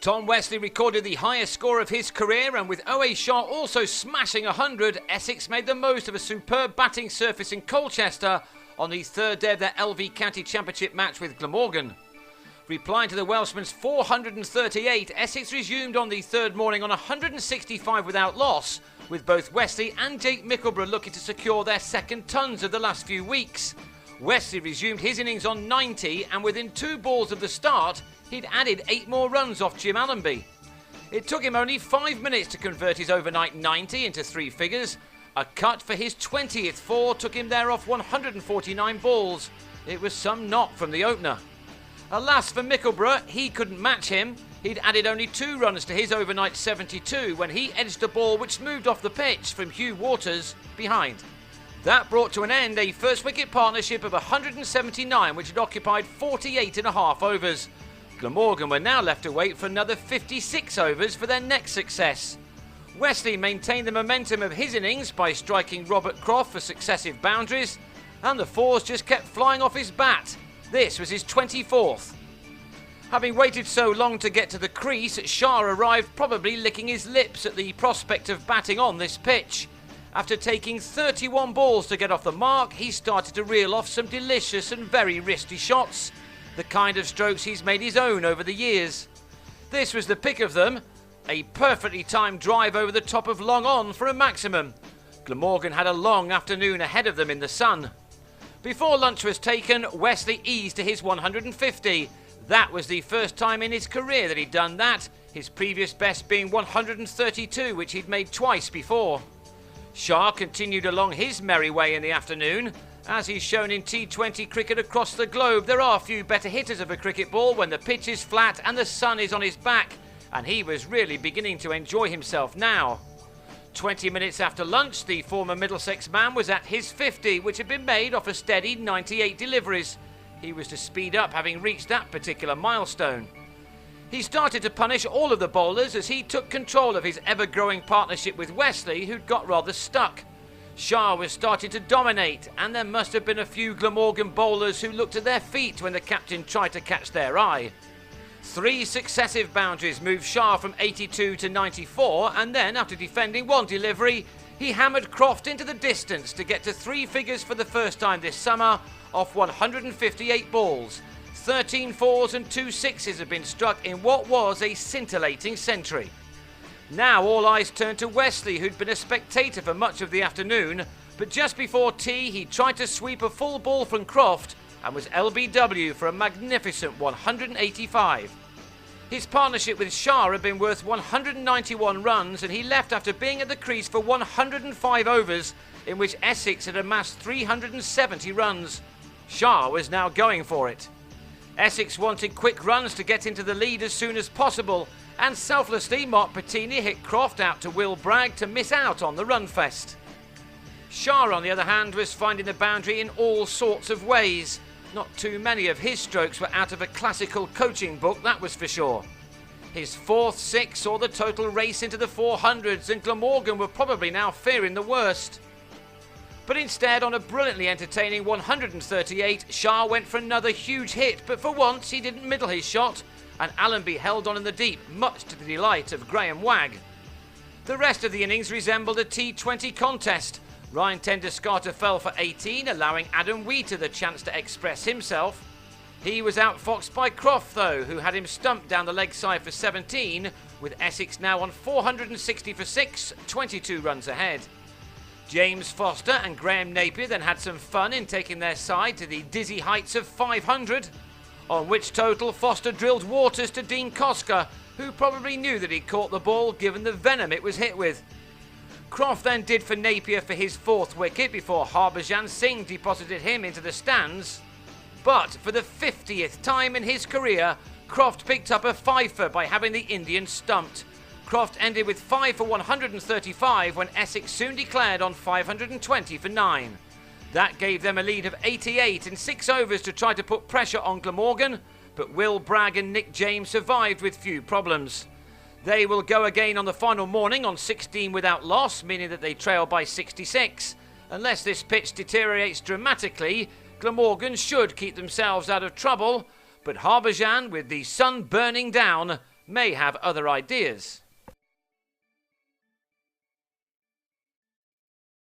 Tom Westley recorded the highest score of his career, and with O.A. Shaw also smashing 100, Essex made the most of a superb batting surface in Colchester on the third day of their LV County Championship match with Glamorgan. Replying to the Welshman's 438, Essex resumed on the third morning on 165 without loss, with both Westley and Jake Mickleborough looking to secure their second tons of the last few weeks. Wesley resumed his innings on 90, and within 2 balls of the start, he'd added 8 more runs off Jim Allenby. It took him only 5 minutes to convert his overnight 90 into 3 figures. A cut for his 20th 4 took him there off 149 balls. It was some knock from the opener. Alas for Mickleborough, he couldn't match him. He'd added only 2 runs to his overnight 72 when he edged a ball which moved off the pitch from Hugh Waters behind. That brought to an end a first wicket partnership of 179 which had occupied 48.5 overs. Glamorgan were now left to wait for another 56 overs for their next success. Westley maintained the momentum of his innings by striking Robert Croft for successive boundaries, and the 4s just kept flying off his bat. This was his 24th. Having waited so long to get to the crease, Shah arrived probably licking his lips at the prospect of batting on this pitch. After taking 31 balls to get off the mark, he started to reel off some delicious and very wristy shots, the kind of strokes he's made his own over the years. This was the pick of them, a perfectly timed drive over the top of long on for a maximum. Glamorgan had a long afternoon ahead of them in the sun. Before lunch was taken, Westley eased to his 150. That was the first time in his career that he'd done that, his previous best being 132, which he'd made twice before. Shah continued along his merry way in the afternoon. As he's shown in T20 cricket across the globe, there are few better hitters of a cricket ball when the pitch is flat and the sun is on his back, and he was really beginning to enjoy himself now. 20 minutes after lunch, the former Middlesex man was at his 50, which had been made off a steady 98 deliveries. He was to speed up, having reached that particular milestone. He started to punish all of the bowlers as he took control of his ever-growing partnership with Westley, who'd got rather stuck. Shah was starting to dominate, and there must have been a few Glamorgan bowlers who looked at their feet when the captain tried to catch their eye. 3 successive boundaries moved Shah from 82 to 94, and then, after defending 1 delivery, he hammered Croft into the distance to get to 3 figures for the first time this summer off 158 balls. 13 4s and 2 6s have been struck in what was a scintillating century. Now all eyes turned to Westley, who'd been a spectator for much of the afternoon, but just before tea he tried to sweep a full ball from Croft and was LBW for a magnificent 185. His partnership with Shah had been worth 191 runs, and he left after being at the crease for 105 overs, in which Essex had amassed 370 runs. Shah was now going for it. Essex wanted quick runs to get into the lead as soon as possible, and selflessly Mark Pettini hit Croft out to Will Bragg to miss out on the run fest. Shah, on the other hand, was finding the boundary in all sorts of ways. Not too many of his strokes were out of a classical coaching book, that was for sure. His 4th 6 saw the total race into the 400s, and Glamorgan were probably now fearing the worst. But instead, on a brilliantly entertaining 138, Shah went for another huge hit, but for once he didn't middle his shot, and Allenby held on in the deep, much to the delight of Graham Wagg. The rest of the innings resembled a T20 contest. Ryan Tenduscarter fell for 18, allowing Adam Wheater the chance to express himself. He was outfoxed by Croft though, who had him stumped down the leg side for 17, with Essex now on 460 for 6, 22 runs ahead. James Foster and Graham Napier then had some fun in taking their side to the dizzy heights of 500, on which total Foster drilled Waters to Dean Koska, who probably knew that he'd caught the ball given the venom it was hit with. Croft then did for Napier for his 4th wicket before Harbhajan Singh deposited him into the stands. But for the 50th time in his career, Croft picked up a fifer by having the Indian stumped. Croft ended with 5 for 135 when Essex soon declared on 520 for 9. That gave them a lead of 88 in 6 overs to try to put pressure on Glamorgan, but Will Bragg and Nick James survived with few problems. They will go again on the final morning on 16 without loss, meaning that they trail by 66. Unless this pitch deteriorates dramatically, Glamorgan should keep themselves out of trouble, but Harbhajan, with the sun burning down, may have other ideas.